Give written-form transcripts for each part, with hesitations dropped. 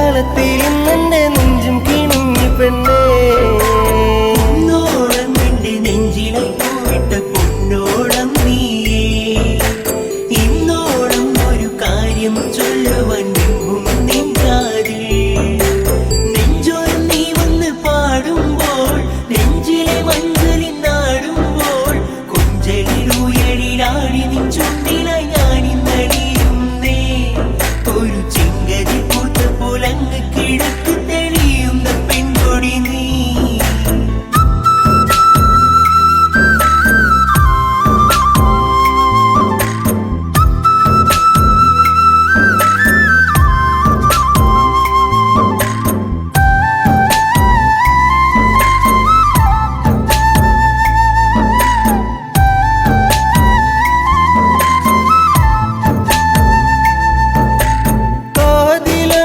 താളത്തിൽ എന്നെ നെഞ്ചും കിണുങ്ങി പെണ്ണേ. പൊന്നോളം നിന്റെ നെഞ്ചിലെ പോയിട്ട പൊന്നോളം നീയേ. ഇന്നോളം ഒരു കാര്യം ചൊല്ലുവാൻ നിന്നും നിൻകാതിൽ. നെഞ്ചോരം നീ വന്ന് പാടുമ്പോൾ നെഞ്ചിലെ മഞ്ചലിൽ നാടുമ്പോൾ കൊഞ്ചലിലുയരിലാടി നിൻ ചുണ്ടിലായി ഞാനിന്നടിയുന്നേ. ഒരു ചിങ്കരി പൂത്ത പോലങ്ങ് കിഴക്ക് തെളിയുന്ന പെൺകൊടി നീ.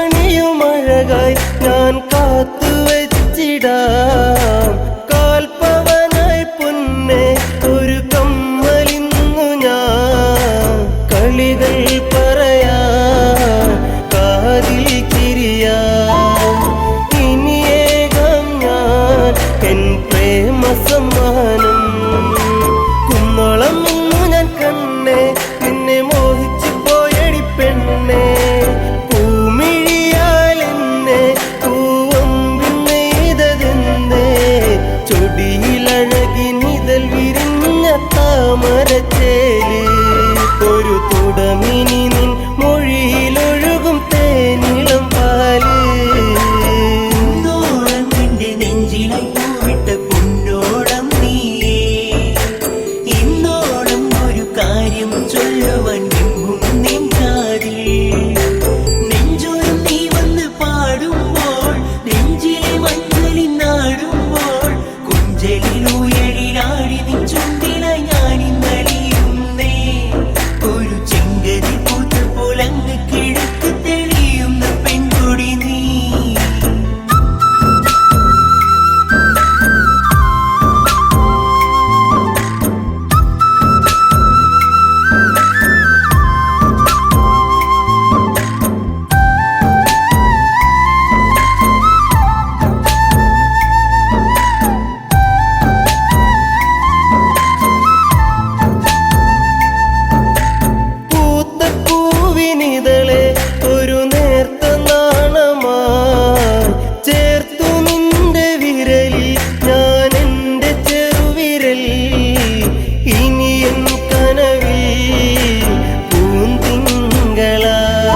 കാതിലണിയുമഴകായി ഞാൻ കാത്തുവച്ചിടാം. കാൽപ്പവനായി പൊന്നെ ഒരു കമ്മലിന്നു ഞാൻ. കളികൾ പറയാൻ കാതിൽ കിരിയാം. ഇനിയേകാം ഞാൻ എൻ പ്രേമ സമ്മാനം. കുന്നോളം ഇന്നു ഞാൻ കണ്ണേ നിന്നെ മോഹിച്ചു പോയടി പെണ്ണേ. പൂമിഴിയാൽ എന്നെ പൂവമ്പിന്നെയ്തതെന്നേ. ചൊടിയിലഴകി നിതൽ വിരിഞ്ഞ താമരച്ചേല്. ഒരു തുടമിനി നിൻ മൊഴിയിലൊഴുകും തേനിളം പാല്. പൊന്നോളം നിന്റെ നെഞ്ചിലായി പോയിട്ട പൊന്നോളം നീയേ. ഇന്നോളം ഒരു കാര്യം ചൊല്ലുവാൻ നിന്നും നിൻകാതിൽ. നെഞ്ചോരം നീ വന്ന് പാടുമ്പോൾ നെഞ്ചിലെ മഞ്ചലിൽ നാടുമ്പോൾ കൊഞ്ചലിലുയരിലാടി നിൻ ചുണ്ടിലായി ഞാനിന്നടിയുന്നേ. ഒരു ചെങ്കരി പൂത്ത പോലങ്ങ് കിഴക്ക് തെളിയുന്ന പെൺകൊടി നീ. പൂത്ത പൂവിനിതളെ ഒരു നേർത്ത നാണമായി ചേർത്തു നിന്റെ വിരലിൽ ഞാൻ എൻ്റെ ചെറുവിരൽ. ഇനി എൻ കനവിൽ പൂന്തിങ്കളായി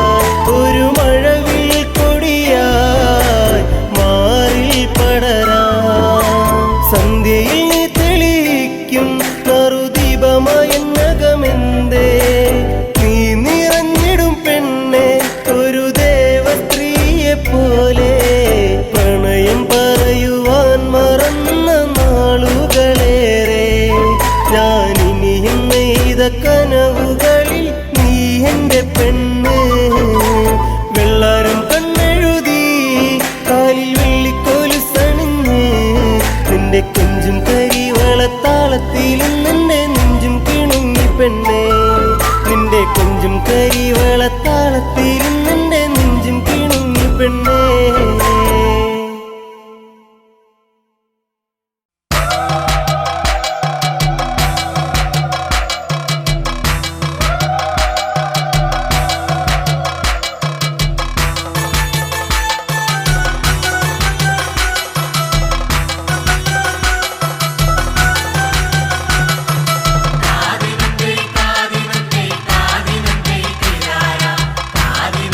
ഒരു മഴവിൽ കൊടിയായി മാറിൽ പടരാം. സന്ധ്യയിൽ നീ തെളിയിക്കും നറുദീപമായെന്നകമെന്തേ. നീ നിറഞ്ഞിടും പെണ്ണെ ഒരു ദേവസ്ത്രീയെ പോലെ. പ്രണയം പറയുവാൻ മറന്ന നാളുകളേറെ. ഞാനിനിയും നെയ്ത കനവുകളിൽ നീ എൻ്റെ പെണ്ണ്. വെള്ളാരം കണ്ണെഴുതി കാലിൽ വെള്ളിക്കോലുസണിഞ്ഞ് നിന്റെ കൊഞ്ചും കരിവളത്താളത്തിൽ നിന്റെ നെഞ്ചും കിണുങ്ങി പെണ്ണേ. നിന്റെ കൊഞ്ചും കരിവളത്താളത്തിൽ നിന്റെ നെഞ്ചും കിണുങ്ങി പെണ്ണേ. കാതിനത്തെ കാതിനത്തെ കാതിനത്തെ കിരാര കാതി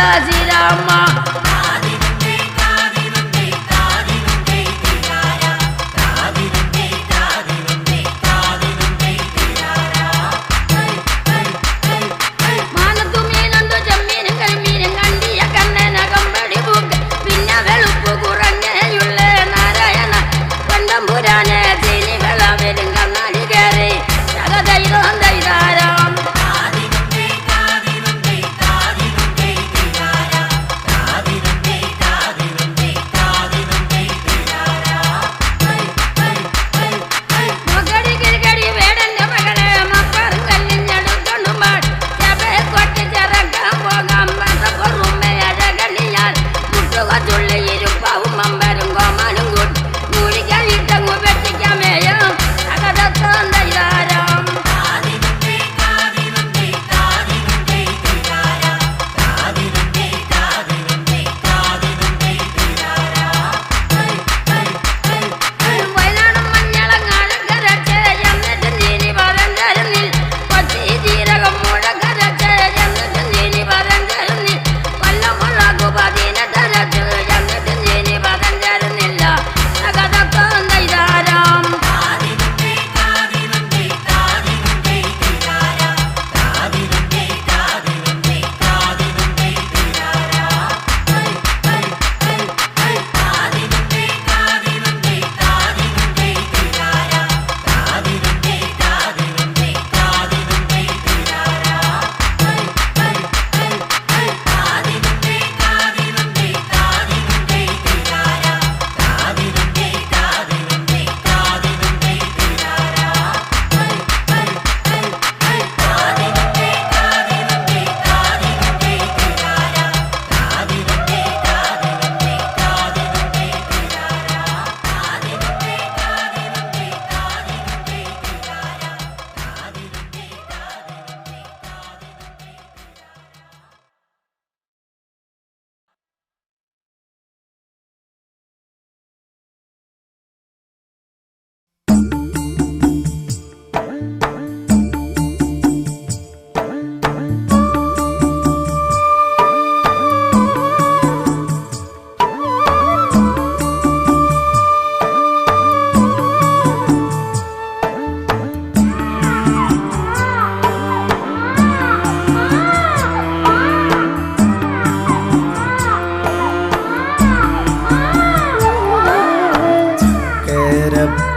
ശ്രീരാമ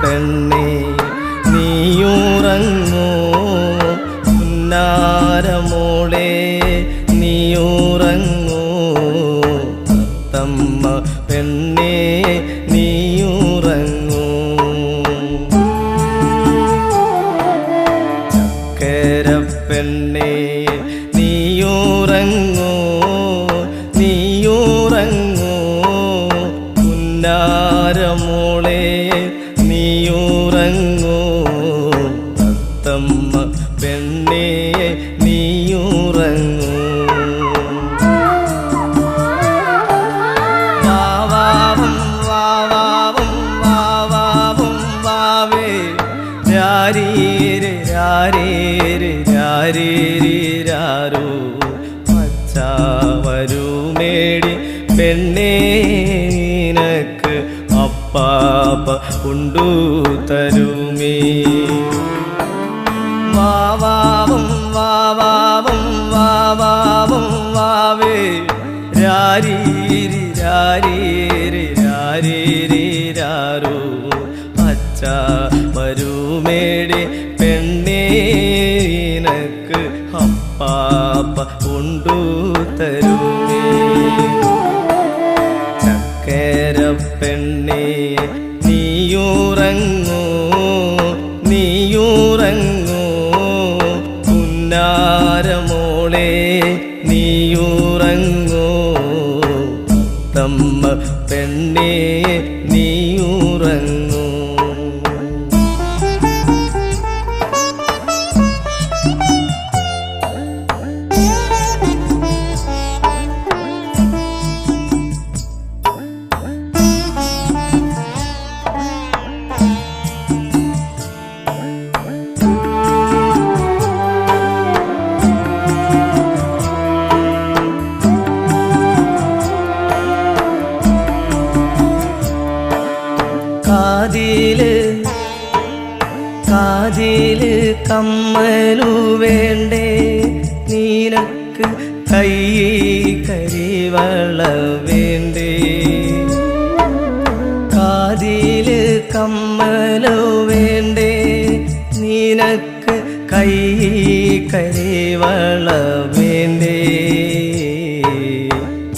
പെണ്ണേ നീയുറങ്ങൂ പുന്നാരമോളെ നീയുറങ്ങൂ തത്തമ്മ പെണ്ണേ നീയുറങ്ങൂ ചക്കര പെണ്ണേ നീയുറങ്ങൂ നീയുറങ്ങൂ പുന്നാരമോളെ നീയുറങ്ങൂ തത്തമ്മ പെണ്ണേ നീയുറങ്ങൂ വാവാവും വാവാവും വാവാവും വാവേ രാരീരെ രാരീരെ രാരീരി രാരോ മച്ചാ വരുമേടി പെണ്ണേ നിനക്ക് അപ്പാപ്പ കൊണ്ടു തരുമേ വാവാവും വാവാവും വാവാവും വാവേ രാരീരി രാരീരി രാരീരി രാരോ അച്ഛാ വരുമേടി പെണ്ണേ നിനക്ക് അപ്പാപ്പ കൊണ്ടു തരുമേ ചക്കര പെണ്ണേ നീയുറങ്ങൂ നീയുറങ്ങൂ പുന്നാരമോളെ നീയുറങ്ങൂ തമ്മ പെണ്ണേ നീയുറങ്ങൂ കമ്മലു വേണ്ടേ നിനക്ക് കൈ കരിവള വേണ്ടേ കാതില് കമ്മലു വേണ്ടേ നിനക്ക് കൈ കരിവള വേണ്ടേ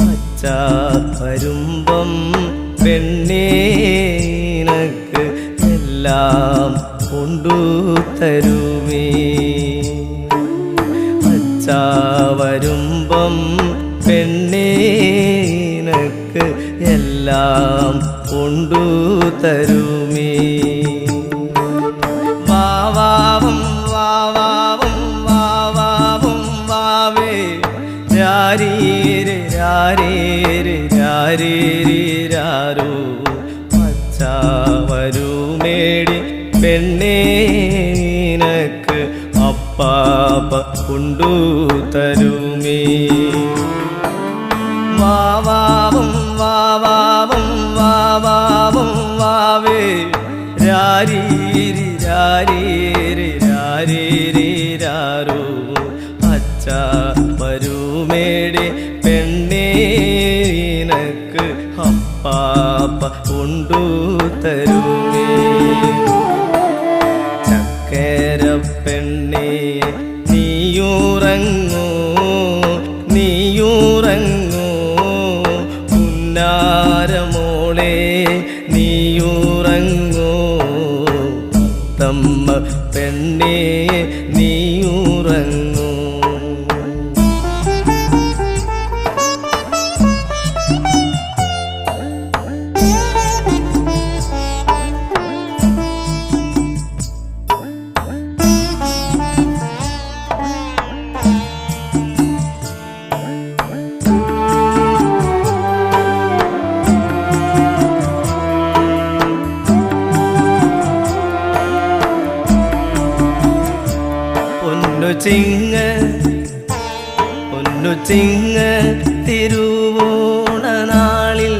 അച്ഛ വരുമ്പം പെണ്ണേ നിനക്ക് എല്ലാം കൊണ്ടു തരുമേ അച്ഛ വരുമ്പം പെണ്ണേ നിനക്ക് എല്ലാം കൊണ്ടു തരുമേ വാവാവും വാവാവും വാവാവും വാവേ രാരീരെ രാരീരെ രാരീരി രാരോ അച്ഛ വരുമേടി പെണ്ണേ നിനക്ക് അപ്പാപ്പ കൊണ്ടു തരുമേ വാവാവും വാവാവും വാവാവും വാവേ രാരീരി രാരീരി രാരീരി രാരോ അച്ഛ വരുമേടി പെണ്ണേ നിനക്ക് അപ്പാപ്പ കൊണ്ടു തരുമേ ചക്കര പെണ്ണേ നീയുറങ്ങൂ നീയുറങ്ങൂ പുന്നാരമോളെ നീയുറങ്ങൂ തമ്മ പെണ്ണേ നീയുറങ്ങൂ പൊന്നു ചിങ്ങ തിരുവോണ നാളിൽ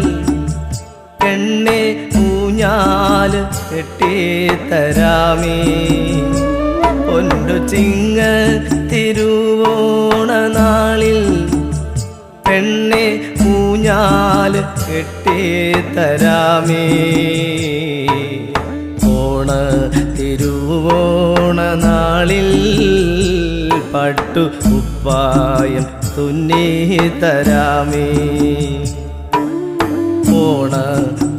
പെണ്ണെ ഊഞ്ഞാല് കെട്ടിത്തരാമേ പൊന്നു ചിങ്ങ തിരുവോണ നാളിൽ പെണ്ണെ ഊഞ്ഞാല് കെട്ടിത്തരാമേ ഓണ തിരുവോണ നാളിൽ പട്ടു കുപ്പായം തുന്നി തരാമേ ഓണ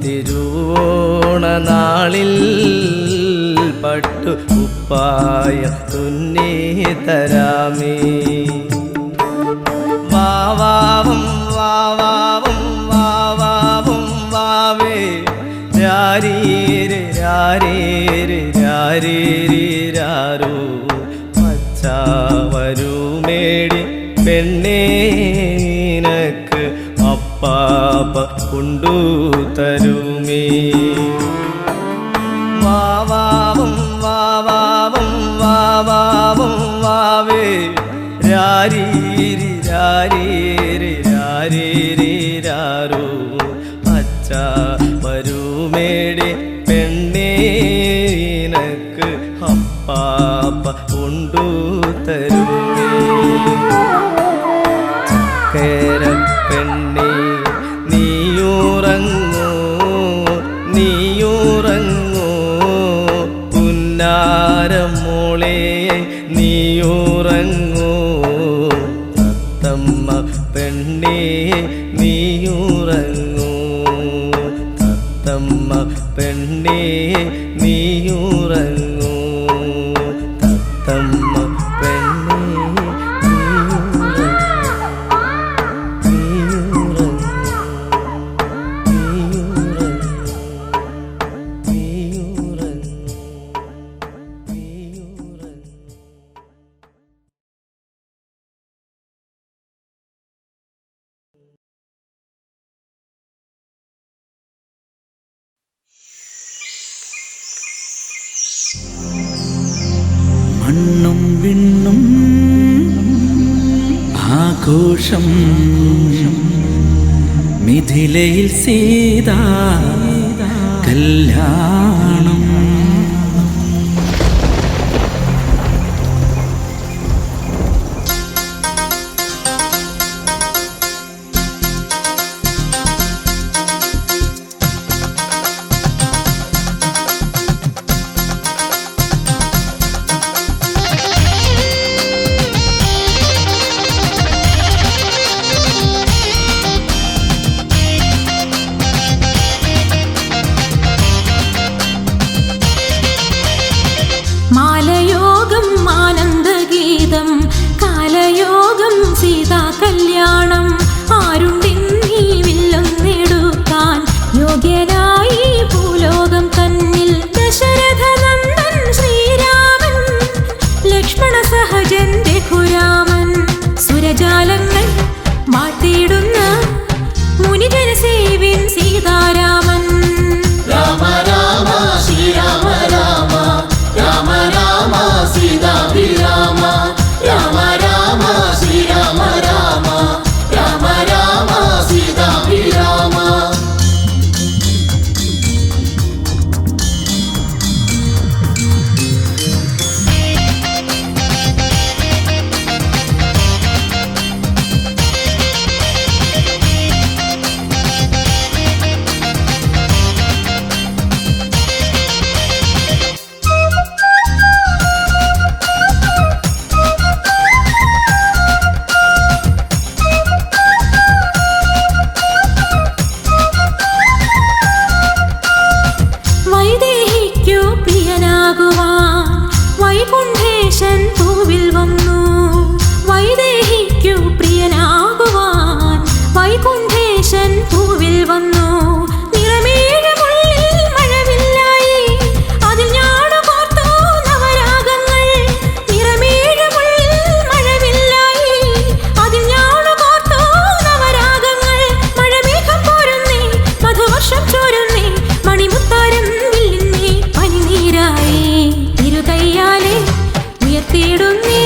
തിരുവോണ നാളിൽ പട്ടു കുപ്പായം തുന്നി തരാമേ വാവാവും വാവാവും വാവാവും വാവേ രാരീരെ രാരീരെ രാരീരി രാരോ അച്ഛ വരുമേടി പെണ്ണേ നിനക്ക് അപ്പാപ്പ കൊണ്ടു തരുമേ വാവാവും വാവാവും വാവാവും വാവേ രാരീരി രാരീരി രാരീരി രാരോ അച്ഛ വരുമേടി പെണ്ണേ നിനക്ക് അപ്പാപ്പ കൊണ്ടു തരുമേ ചക്കര പെണ്ണേ നീയുറങ്ങൂ നീയുറങ്ങൂ പുന്നാരമോളെ നീയുറങ്ങൂ തത്തമ്മ പെണ്ണേ നീയുറങ്ങൂ തത്തമ്മ പെണ്ണേ നീയുറങ്ങൂ തത്തമ്മ പെണ്ണേ മണ്ണും വിണ്ണും ആഘോഷം മിഥിലയിൽ സീതാ കല്യാണം കല്യാണം ആരുണ്ടിന്നീ വില്ലൊന്നെടുക്കാൻ യോഗ്യനായി ഭൂലോകം തന്നിൽ ദശരഥ നന്ദൻ ശ്രീരാമൻ ലക്ഷ്മണ സഹജൻ രഘുരാമൻ സുരജാലങ്ങൾ മാറ്റിയിടുന്ന മുനിജന സേവിൻ സീതാരാമൻ രാമ രാമ ശ്രീരാമ രാമ രാമ രാമ സീതാഭിരാമ രാമ രാമ ശ്രീരാമ രാമ രാമ രാമ സീതാഭിരാമ വൈദേഹിക്കു പ്രിയനാകുവാൻ വൈകുണ്ഠേശൻ പൂവിൽ വന്നു വൈദേഹിക്കു പ്രിയനാകുവാൻ വൈകുണ്ഠേശൻ പൂവിൽ വന്നു നിറമേഴമുള്ളിൽ മഴവില്ലായി അതിൽ ഞാണു കോർത്തു നവരാഗങ്ങൾ നിറമേഴമുള്ളിൽ മഴവില്ലായി അതിൽ ഞാണു കോർത്തു നവരാഗങ്ങൾ മഴമേഘം പോരുന്നേ മധുവർഷം ചോരുന്നേ മണിമുത്താരം വില്ലിന്നേ പനിനീരായി ഇരുകൈയാലെ ഉയർത്തിയിടുന്നേ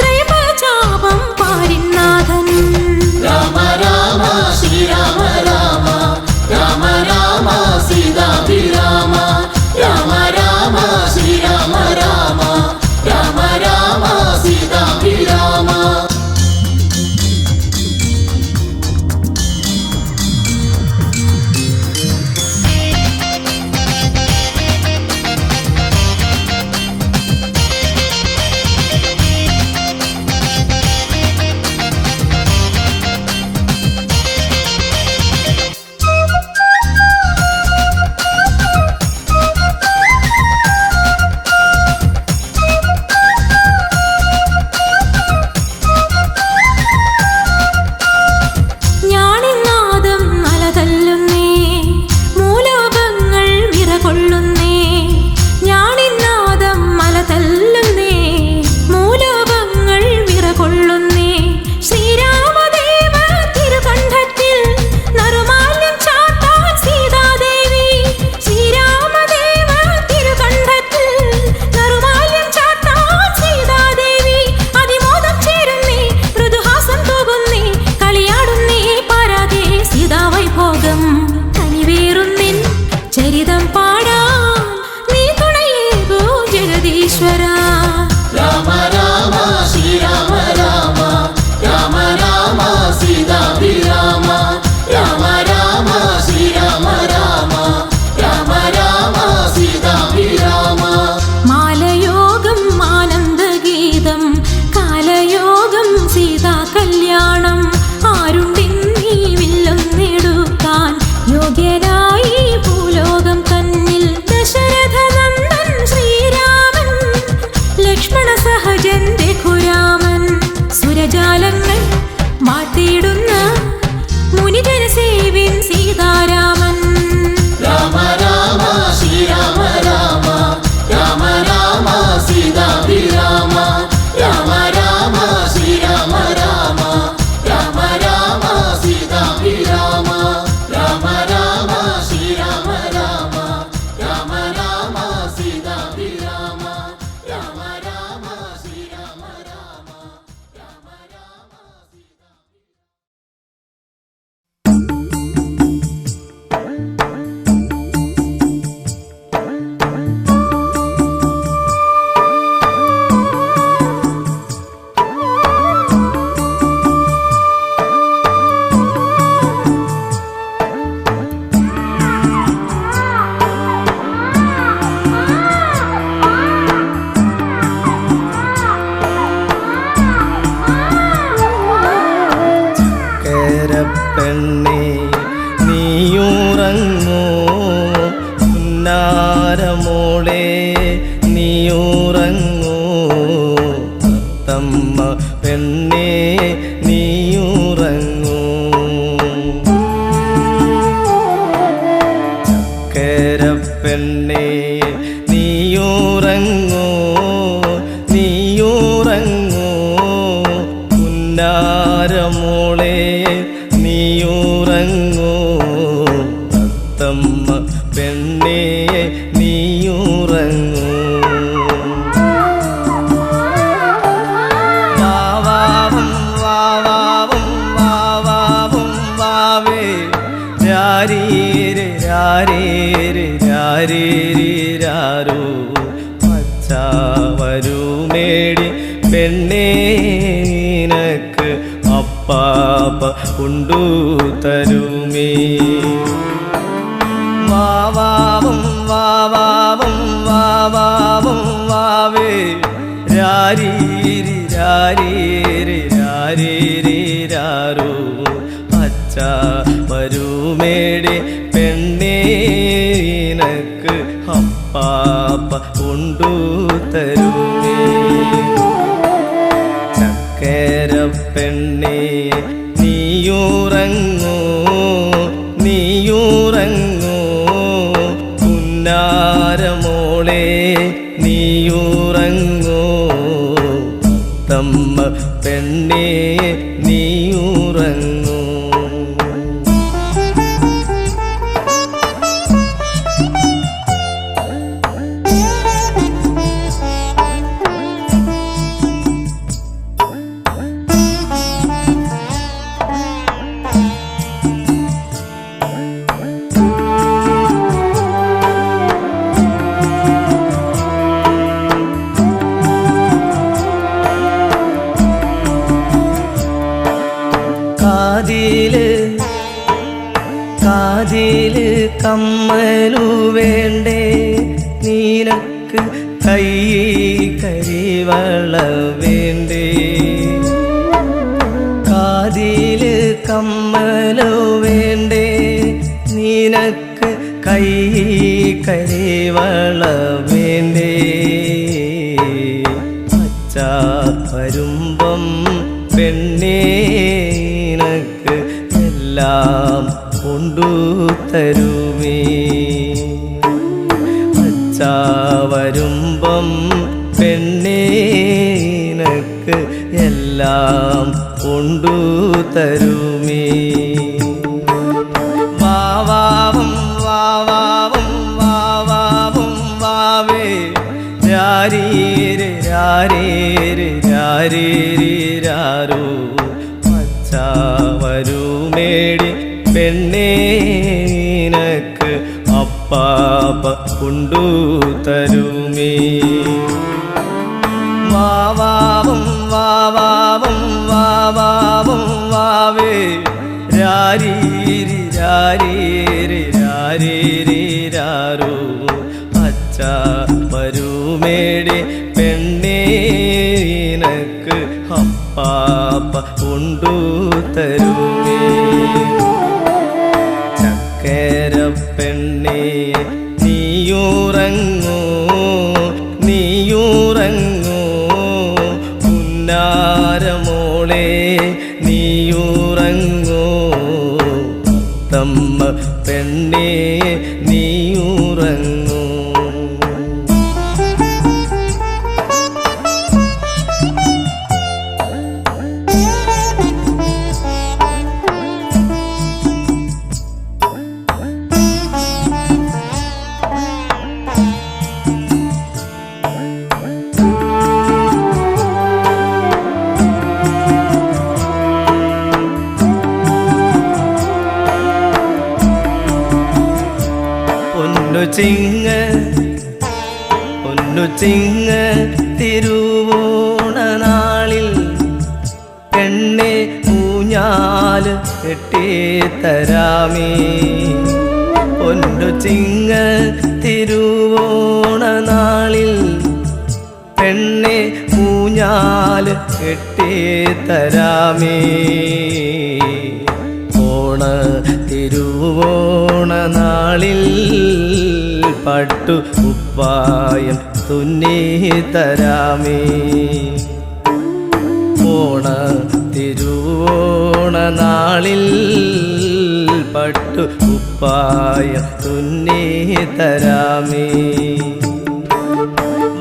ത്രയപചാപം പാരിനാഥൻ രാമ രാമ ശ്രീരാമ രാമ രാമ രാമ സീതാഭിരാമ രാമ രാമ ശ്രീരാമ രാമ രാമ രാമ സീതാഭിരാമ ഞാനിന്നാദം അലതല്ലുന്നേ മൂലോകങ്ങൾ വിറകൊള്ളുന്നേ ഞാനിന്നാദം അലതല്ലുന്നേ മൂലോകങ്ങൾ വിറകൊള്ളുന്നേ ശ്രീരാമദേവ തിരുകണ്ഠത്തിൽ നറുമാല്യം ചാർത്താൻ സീതാദേവി ശ്രീരാമദേവ തിരുകണ്ഠത്തിൽ നറുമാല്യം ചാർത്താൻ സീതാദേവി അതിമോദം ചേരുന്നേ മൃദുഹാസം തൂകുന്നേ കളിയാടുന്നേ പാരാതെ സീതാവൈഭോഗം കനിവേറുന്നിൻ ചരിതം പാടാൻ നീ തുണയേകൂ ജഗദീശ്വര രാമ രാമ ശ്രീരാമ രാമ രാമ രാമ സീതാഭിരാമ രാമ രാമ ശ്രീരാമ രാമ രാമ രാമ സീതാഭിരാമ മാലയോഗം ആനന്ദഗീതം കാലയോഗം സീതാ കല്യാണം ആരുണ്ടിന്നീ വില്ലൊന്നെടുക്കാൻ യോഗ്യനായി ഭൂലോകം തന്നിൽ ദശരഥ നന്ദൻ ശ്രീരാമൻ ലക്ഷ്മണ സഹജൻ രഘുരാമൻ സുരജാലങ്ങൾ മാറ്റിയിടുന്ന മുനിജന സേവിൻ സീതാരാമൻ രാമ രാമ ശ്രീരാമ രാമ രാമ രാമ സീതാഭിരാമ രാമ രാമ ശ്രീരാമ രാമ രാമ രാമ സീതാഭിരാമ രാമ രാമ ശ്രീരാമ രാമ രാമ രാമ സീതാഭിരാമ രാമ രാമ ശ്രീരാമ രാമ രാമ രാമ സീതാ പെണ്ണേ നീയുറങ്ങൂ പുന്നാരമോളെ നീയുറങ്ങൂ തത്തമ്മ പെണ്ണേ നീ പുന്നാരമോളെ നീയുറങ്ങൂ തത്തമ്മ പെണ്ണേ നീയുറങ്ങൂ വാവാവും വാവാവും വാവാവും വാവേ രാരീരെ രാരേരെ രാരേരിരാരോ വരുമേടി പെണ്ണേ നിനക്ക് അപ്പാപ്പ കൊണ്ടു തരുമേ വാവാവും വാവാവും വാവാവും വാവേ രാരീരി രാരീരി രാരീരിരാരോ അച്ഛ വരുമേടി പെണ്ണേ നിനക്ക് അപ്പാപ്പ കൊണ്ടു തരുമേ ചക്കര പെണ്ണേ നീയുറങ്ങൂ നീയുറങ്ങൂ പുന്നാരമോളെ നീയുറങ്ങൂ തമ്മ പെണ്ണേ നീയുറങ്ങൂ കാതില് കമ്മലു വേണ്ടേ നിനക്ക് കൈ കരിവള വേണ്ടേ കാതില് കമ്മലു വേണ്ടേ നിനക്ക് കൈ കരിവള വേണ്ടേ അച്ഛ വരുമ്പം പെണ്ണേ നിനക്ക് എല്ലാം കൊണ്ടു തരുമേ അച്ഛ വരുമ്പം പെണ്ണേ നിനക്ക് എല്ലാം കൊണ്ടു തരുമേ വാവാവും വാവാവും വാവാവും വാവേ രാരീരെ രാരേരെ രാരേരിരാരോ അച്ഛ വരുമേടി പെണ്ണേ നിനക്ക് അപ്പാപ്പ കൊണ്ടു തരുമേ വാവാവും വാവാവും വാവാവും വാവേ രാരീരി രാരീരി രാരീരിരാരോ അച്ഛ വരുമേടി പെണ്ണേ നിനക്ക് അപ്പാപ്പ കൊണ്ടു തരുമേ ചക്കര പെണ്ണേ നീയുറങ്ങൂ നീയുറങ്ങൂ പുന്നാരമോളെ നീയുറങ്ങൂ തമ്മ പെണ്ണേ നീയുറങ്ങൂ പൊന്നു ചിങ്ങ തിരുവോണ നാളിൽ പെണ്ണെ ഊഞ്ഞാല് കെട്ടിത്തരാമേ പൊന്നു ചിങ്ങ തിരുവോണ നാളിൽ പെണ്ണെ ഊഞ്ഞാല് കെട്ടിത്തരാമേ ഓണ തിരുവോണ നാളിൽ പട്ടു കുപ്പായം തുന്നി തരാമേ ഓണ തിരുവോണ നാളിൽ പട്ടു കുപ്പായം തുന്നി തരാമേ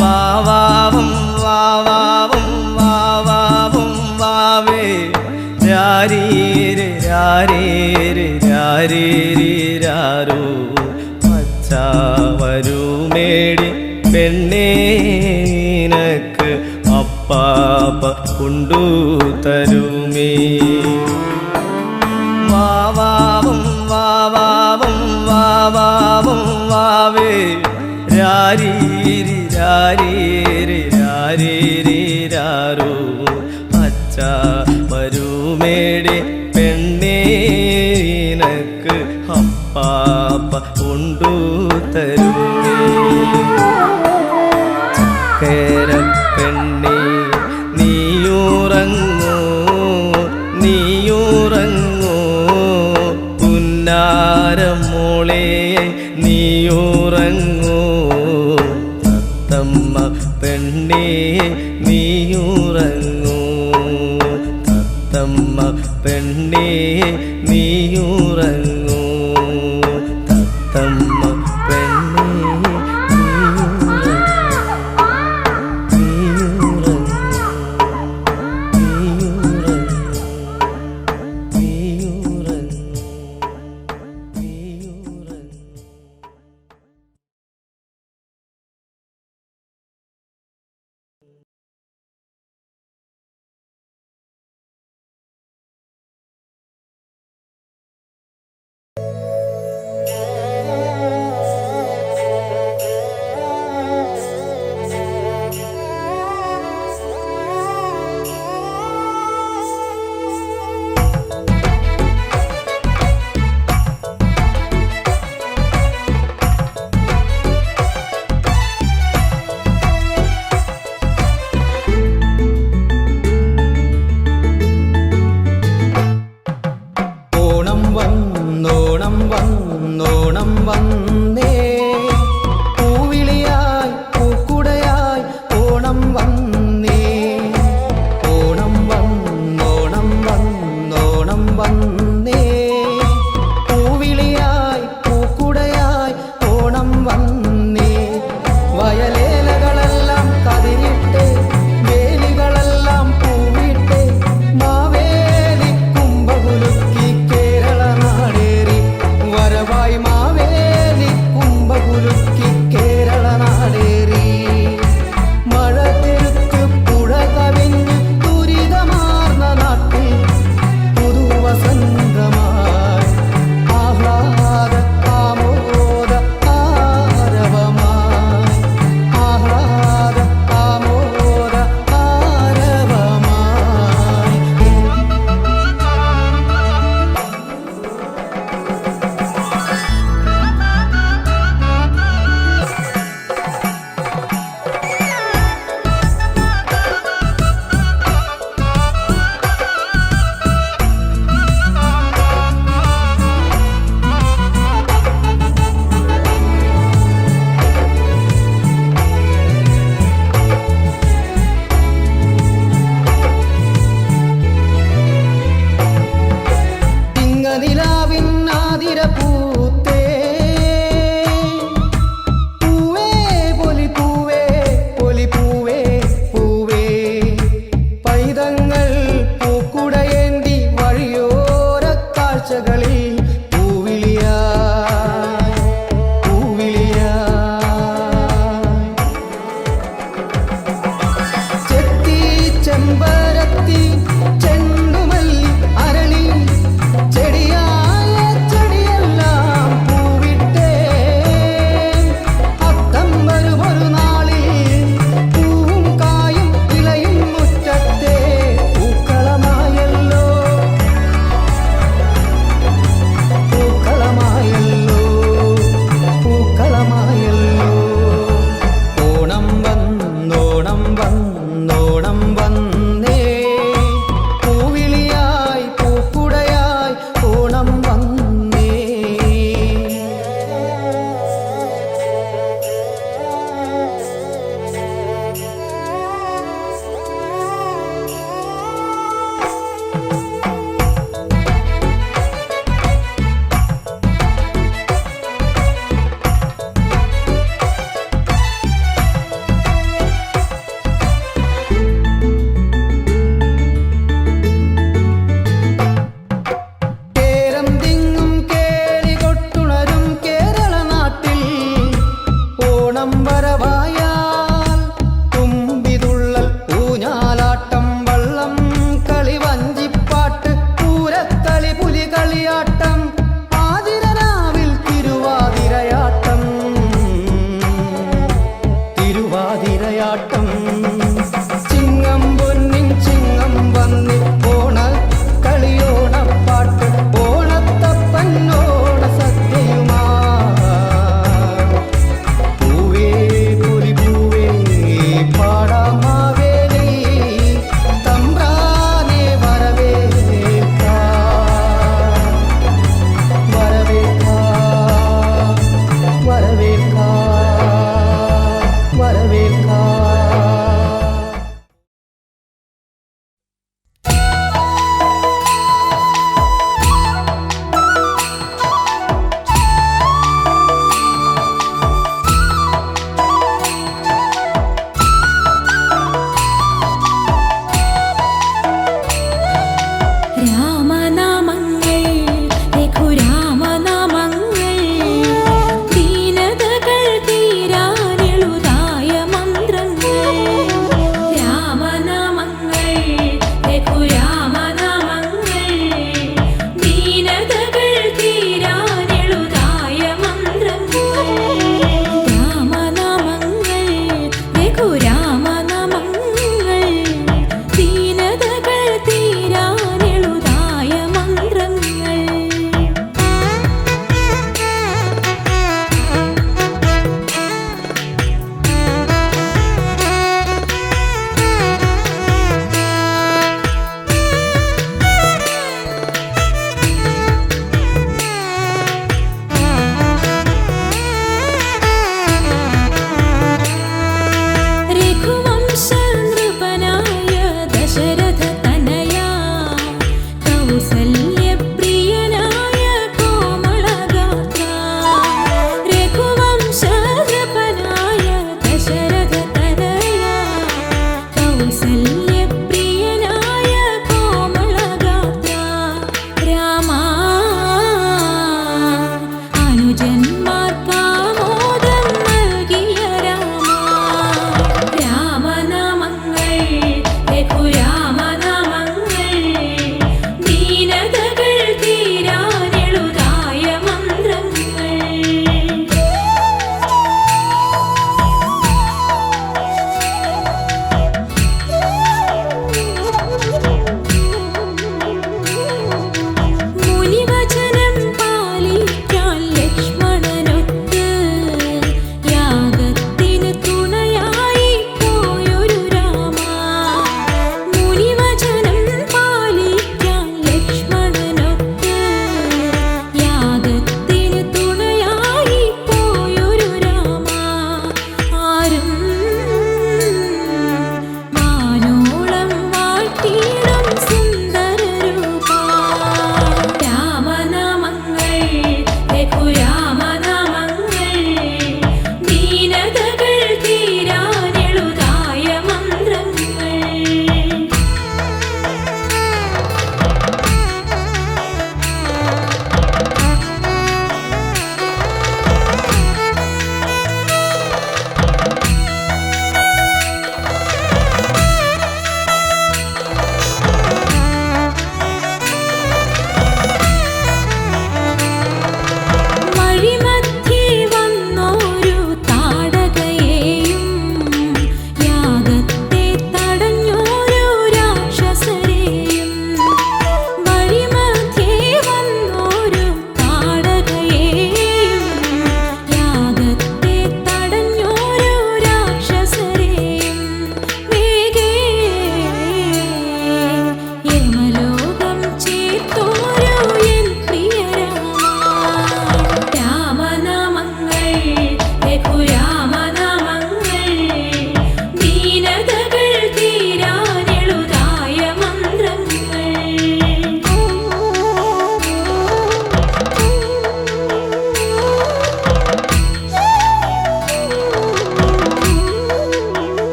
വാവാവും വാവാവും വാവാവും വാവേ രാരീരെ രാരേരെ രാരേരിരാരോ മച്ചാ വരുമേടി പെണ്ണേ നിനക്ക് അപ്പാപ്പ കൊണ്ടു തരുമേ വാവാവും വാവാവും വാവാവും വാവേ രാരീരി രാരീരി രാരീരിരാരോ അച്ഛാ വരുമേടി പെണ്ണേ നിനക്ക് അപ്പാപ്പ കൊണ്ടു തരുമേ ചക്കര പെണ്ണേ നീയുറങ്ങൂ നീയുറങ്ങൂ പുന്നാരമോളെ നീയുറങ്ങൂ തത്തമ്മ പെണ്ണേ നീയുറങ്ങൂ തത്തമ്മ പെണ്ണേ നീയുറങ്ങൂ തത്തമ്മ പെണ്ണേ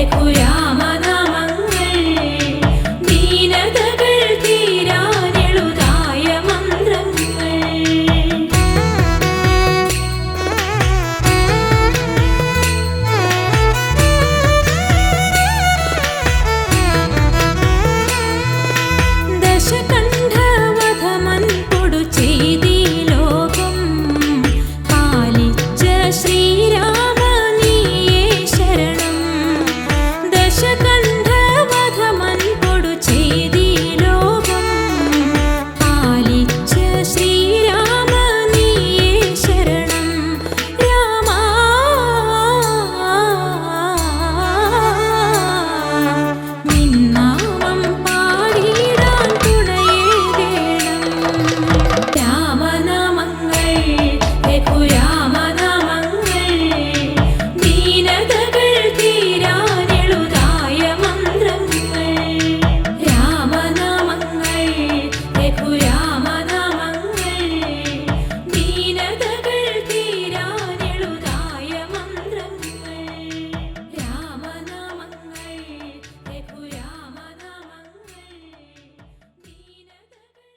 രഘുരാമനാമങ്ങൾ ദീനതകൾ തീരാനെഴുതായ മന്ത്രങ്ങൾ. ദശകണ്ഠവധമൻ കൊടു ചെയ്തീ ലോകം പാലിച്ച ശ്രീരാമ നീയേ ശരണം. ദശകണ്ഠവധമൻ കൊടു ചെയ്തീ ലോകം പാലിച്ച ശ്രീരാമ നീയേ ശരണം. രാമ നിന്നാമം പാടിടാൻ തുണയേകേണം. രാമനാമങ്ങൾ രഘുരാമനാമങ്ങൾ ദീനതകൾ തീരാനെഴുതായ മന്ത്രങ്ങൾ. രാമനാമങ്ങൾ രഘുരാമനാമങ്ങൾ ദീനതകൾ തീരാനെഴുതായ മന്ത്രങ്ങൾ. രാമനാമങ്ങൾ രഘുരാമനാമങ്ങൾ ദീനതകൾ.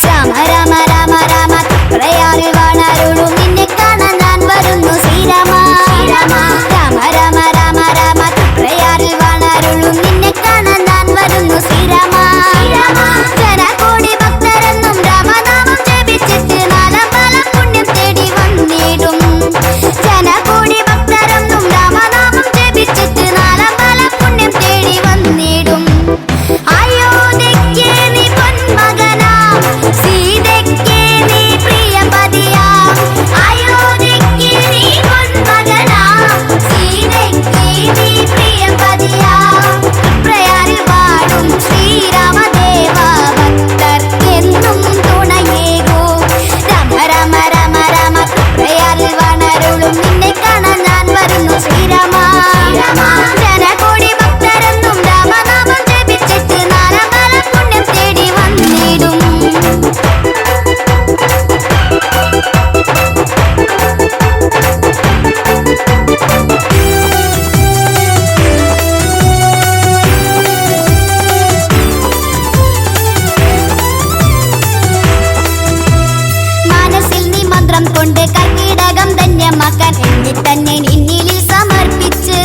രാമ രാമ രാമ രാമ പ്രയാറിൽ വാണരുളും നിന്നെ കാണാൻ ഞാൻ വരുന്നു ശ്രീരാമ. രാമ രാമ രാമ രാമ പ്രയാറിൽ വാണരുളും നിന്നെ കാണാൻ ഞാൻ വരുന്നു ശ്രീരാമ. ജനകോടി ഭക്തരെന്നും രാമനാമം ജപിച്ചിട്ട് നാലമ്പല പുണ്യം തേടി വന്നിടും. ജനകോടി ഭക്തരെന്നും രാമനാമം ജപിച്ചിട്ട് നാലമ്പല പുണ്യം തേടി വന്നിടും. അയോധ്യയ്ക്ക് നീ പൊന്മകനാം, സീതയ്ക്ക് നീ പ്രിയപതിയാം. അയോധ്യയ്ക്ക് നീ പൊന്മകനാം, സീതയ്ക്ക് നീ പ്രിയപതിയാം. പ്രയാറിൽ വാഴും ശ്രീരാമദേവ ഭക്തർക്കെന്നും തുണയേകൂ. രാമ രാമ രാമ രാമ പ്രയാറിൽ വാണരുളും നിന്നെ കാണാൻ ഞാൻ വരുന്നു ശ്രീരാമ. ജനകോടി ഭക്തരെന്നും രാമനാമം ജപിച്ചിട്ട് നാലമ്പല പുണ്യം തേടി വന്നിടും. മനസ്സിൽ നീ മന്ത്രം കൊണ്ട് കർക്കിടകം ധന്യമാക്കാൻ എന്നെ തന്നെ നിന്നിലിൽ സമർപ്പിച്ച്.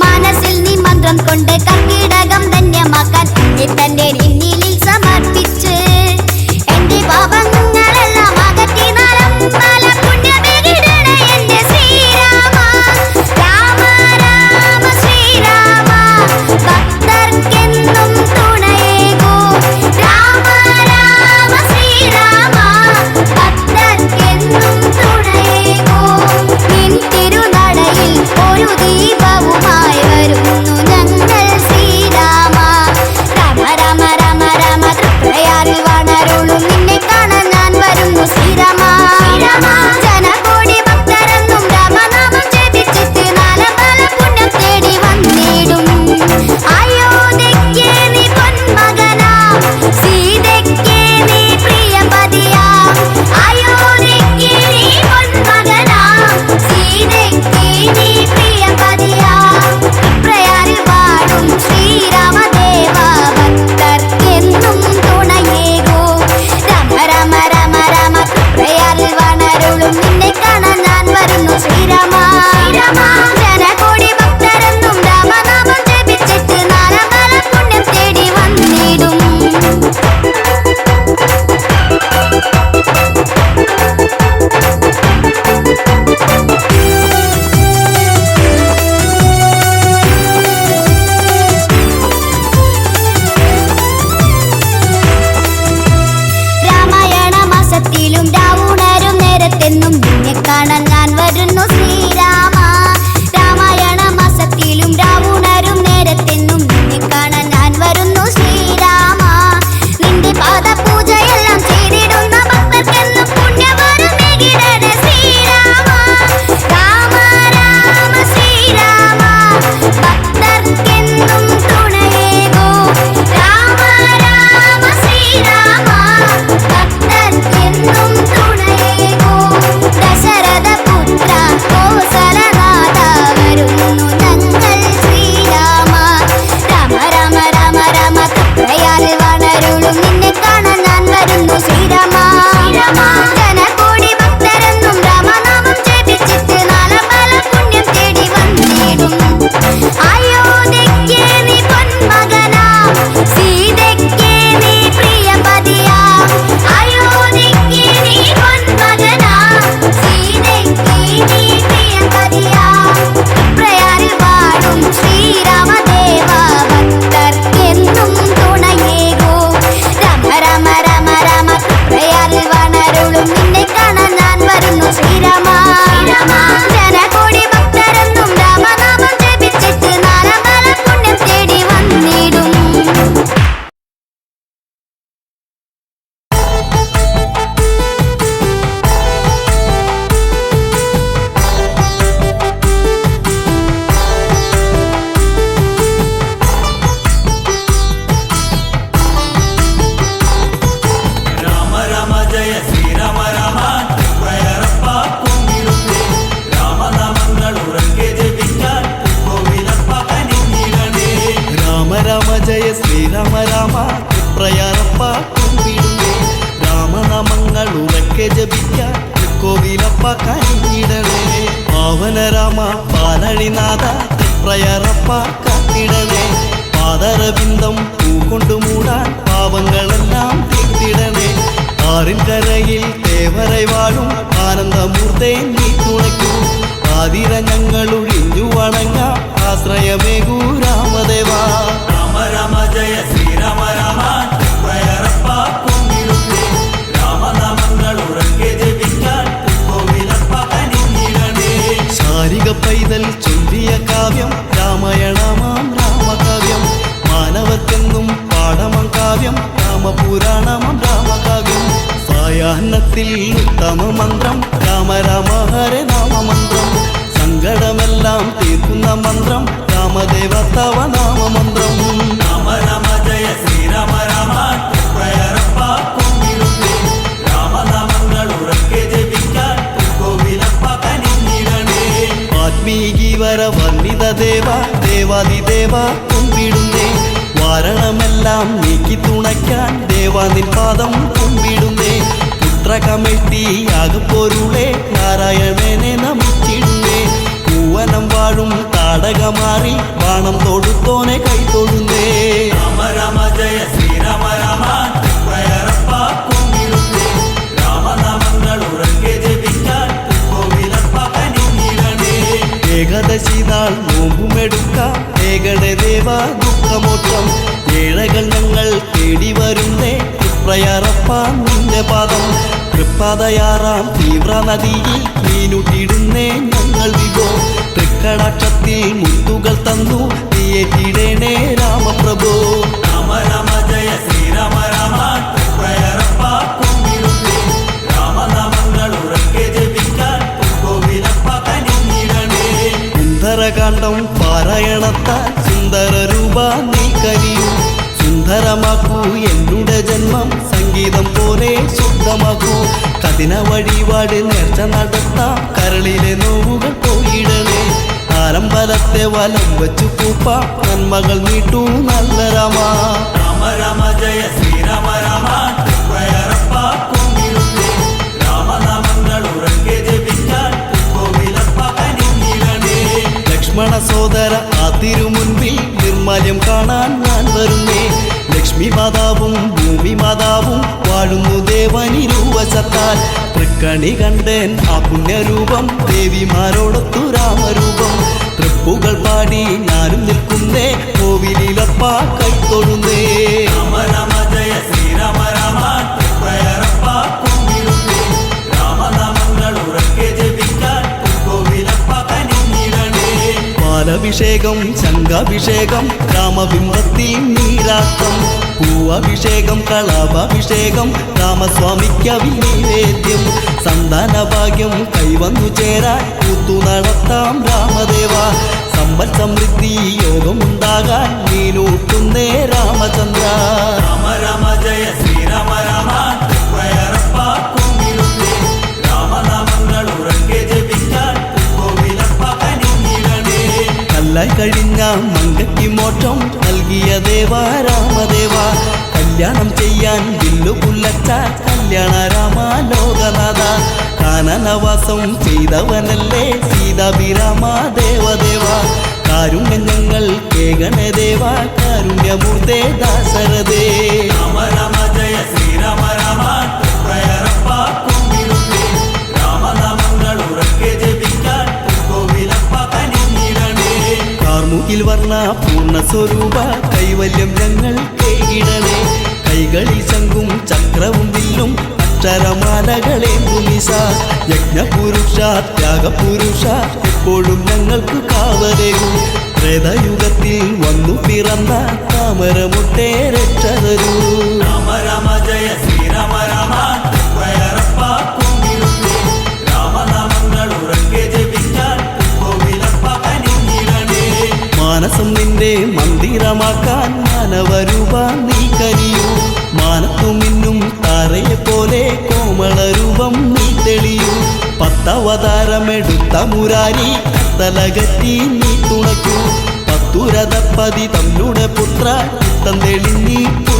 മനസ്സിൽ നീ മന്ത്രം കൊണ്ട് കർക്കിടകം ധന്യമാക്കാൻ എന്നെ തന്നെ നിന്നിലിൽ സമർപ്പിച്ച്. എന്റെ പാപങ്ങളെല്ലാം അകറ്റി നാലമ്പല പുണ്യമേകിടണേ എന്റെ ശ്രീരാമ. രാമ രാമ ശ്രീരാമ ഭക്തർക്കെന്നും തുണയേകൂ. രാമ രാമ ശ്രീരാമ ഭക്തർക്കെന്നും തുണയേകൂ. നിൻ തിരുനടയിൽ ഒരു ദീപവുമായി വരുന്നു ഞങ്ങൾ ശ്രീരാമ. രാമ രാമ രാമ തൃപ്രയാറപ്പ കുമ്പിടുന്നേ രാമനാമങ്ങൾ ഉറക്കെ ജപിക്കാൻ കോവിലപ്പ കനിഞ്ഞിടണേ പാവന രാമ പാലഴിനാഥ തൃപ്രയാറപ്പ കാത്തിടണേ പാദരബിന്ദം പൂകൊണ്ടു മൂടാൻ പാവങ്ങളെല്ലാം തീർത്തിടണേ ആറിൻ കരയിൽ തേവரை വാഴും ആനന്ദമൂർത്തേ നീ തുണയ്ക്കൂ ആതിര ഞങ്ങൾ ഒഴിഞ്ഞു വണങ്ങാം ആശ്രയമേകൂ രാമദേവാ രാമ രാമ ജയ ശ്രീരാമ രാമ തൃപ്രയാറപ്പ കുമ്പിടുന്നേ രാമനാമങ്ങൾ ഉറക്കെ ജപിക്കാൻ കോവിലപ്പ കനിഞ്ഞിടണേ ശാരിക പൈതൽ ചൊല്ലിയ കാവ്യം രാമായണമാം രാമകാവ്യം മാനവർക്കെന്നും പാഠമം കാവ്യം രാമപുരാണമം രാമകാവ്യം സായാഹ്നത്തിൽ ഉത്തമ മന്ത്രം രാമ രാമ ഹരേ നാമമന്ത്രം സങ്കടമെല്ലാം തീർക്കുന്ന മന്ത്രം രാമദേവ തവ നാമമന്ത്രം രാമ രാമ ജയ ശ്രീരാമ രാമ തൃപ്രയാറപ്പ കുമ്പിടുന്നേ രാമനാമങ്ങൾ ഉറക്കെ ജപിക്കാൻ കോവിലപ്പ കനിഞ്ഞിടണേ ആത്മീകീവര വർണ്ണിത ദേവ ദേവാദിദേവ കുമ്പിടുന്നേ വാരണമെല്ലാം നീക്കി തുണയ്ക്കാൻ ദേവാ നിൻ പാദം കുമ്പിടുന്നേ പുത്രകമെട്ടിയാകപ്പൊരുളേ നാരായണനെ നമിച്ചിടുന്നേ പൂവനം വാഴും താടകമാറി ബാണം തൊടുത്തോനെ കൈതൊഴുന്നേ രാമ രാമ ജയ ശ്രീരാമ രാമ തൃപ്രയാറപ്പ കുമ്പിടുന്നേ രാമനാമങ്ങൾ ഉറക്കെ ജപിക്കാൻ കോവിലപ്പ കനിഞ്ഞിടണേ ഏകദശി നാൾ നോമ്പുമെടുക്കാം ഏകടെ ദേവ ദുഃഖമോക്ഷം ഏഴകൾ ഞങ്ങൾ തേടി വരുന്നേ തൃപ്രയാറപ്പ നിന്റെ പാദം തൃപ്പതയാറാം തീവ്ര നദിയിൽ മീനുട്ടിടുന്നേ ഞങ്ങൾ വിഭോ തൃക്കടാക്ഷത്തിൽ മുത്തുകൾ തന്നു നീയേറ്റിടേണേ രാമപ്രഭോ രാമ രാമ ജയ ശ്രീരാമ രാമ തൃപ്രയാറപ്പ കുമ്പിടുന്നേ രാമനാമങ്ങൾ ഉറക്കെ ജപിക്കാൻ കോവിലപ്പ കനിഞ്ഞിടണേ സുന്ദരകാന്ഡം പാരായണത്താൽ സുന്ദര രൂപ നീ കരിയൂ സുന്ദരമാക്കൂ എന്നുടെ ജന്മം സംഗീതം പോലെ ശുദ്ധമാക്കൂ കഠിന വഴിപാട് നേർച്ച നടത്താം കരളിലെ നോവുകൾ പോയിടണേ ആലമ്പലത്തെ വലം വച്ചു കൂപ്പാം നന്മകൾ നീട്ടൂ നല്ല രാമ രാമ രാമ ജയ ശ്രീരാമ രാമ തൃപ്രയാറപ്പ കുമ്പിടുന്നേ രാമനാമങ്ങൾ ഉറക്കെ ജപിക്കാൻ കോവിലപ്പ കനിഞ്ഞിടണേ ലക്ഷ്മണ സോദര ആ തിരുമുൻപിൽ നിർമാല്യം കാണാൻ ഞാൻ വരുന്നേ ലക്ഷ്മി മാതാവും ഭൂമി മാതാവും വാഴുന്നു ദേവനിരൂപശത്താൽ തൃക്കണി കണ്ടേൻ ആ പുണ്യരൂപം ദേവിമാരോടൊത്തു രാമരൂപം തൃപ്പുകൾ പാടി ഞാനും നിൽക്കുന്നേ കോവിലപ്പ കൈത്തൊഴുന്നേ രാമ രാമ ജയ ശ്രീരാമ രാമ തൃപ്രയാറപ്പ കുമ്പിടുന്നേ രാമനാമങ്ങൾ ഉറക്കെ ജപിക്കാൻ കോവിലപ്പ കനിഞ്ഞിടണേ പാലഭിഷേകം ശംഖാഭിഷേകം രാമബിംബത്തിൽ നീരാട്ടം പൂവഭിഷേകം കളഭാഭിഷേകം രാമസ്വാമിക്കവി നൈവേദ്യം സന്താന ഭാഗ്യം കൈവന്നു ചേരാൻ കൂത്തു നടത്താം രാമദേവ സമ്പൽ സമൃദ്ധി യോഗമുണ്ടാകാൻ നീനൂട്ടുന്നേ രാമചന്ദ്ര രാമ രാമ ജയ ശ്രീരാമ രാമ തൃപ്രയാറപ്പ കുമ്പിടുന്നേ രാമനാമങ്ങൾ ഉറക്കെ ജപിക്കാൻ കോവിലപ്പ കനിഞ്ഞിടണേ കല്ലായി കഴിഞ്ഞ മങ്കയ്ക്ക് മോക്ഷം നൽകിയ ദേവ രാമദേവ കല്യാണം ചെയ്യാൻ വില്ലു പുല്ലച്ച കല്യാണ രാമ ലോകനാഥ കാനനവാസം ചെയ്തവനല്ലേ സീതാഭിരാമ ദേവദേവ കാരുണ്യം ഞങ്ങൾ കേകണേ ദേവ കാരുണ്യമൂർത്തേ ദാശരഥേ രാമ രാമ ജയ ശ്രീരാമ രാമ തൃപ്രയാറപ്പ കുമ്പിടുന്നേ രാമനാമങ്ങൾ ഉറക്കെ ജപിക്കാൻ കോവിലപ്പ കനിഞ്ഞിടണേ കാർമുകിൽ വർണ്ണ പൂർണ്ണ സ്വരൂപ കൈവല്യം ഞങ്ങൾ കേകിടണേ കൈകളിൽ ശംഖും ചക്രവും വില്ലും അക്ഷരമാലകളെ മുനിസ യജ്ഞപുരുഷ ത്യാഗപുരുഷ എപ്പോഴും ഞങ്ങൾക്ക് കാവലേകും ത്രേതയുഗത്തിൽ വന്നു പിറന്ന താമരമുട്ടേ രക്ഷതരൂ രാമ രാമ ജയ ശ്രീരാമ രാമ തൃപ്രയാറപ്പ കുമ്പിടുന്നേ രാമനാമങ്ങൾ ഉറക്കെ ജപിക്കാൻ കോവിലപ്പ കനിഞ്ഞിടണേ മാനസം നിന്റെ മന്ദിരമാക്കാൻ മാനവരൂപ നീ കനിയൂ മാനത്തു മിന്നും താരയെ പോലെ കോമളരൂപം നീ തെളിയൂ പത്തവതാരമെടുത്ത മുരാരി തലകറ്റി നീ തുണയ്ക്കൂ പത്തുരഥപ്പതി തന്നുടെ പുത്ര നട്ടം തെളിഞ്ഞിട്ട്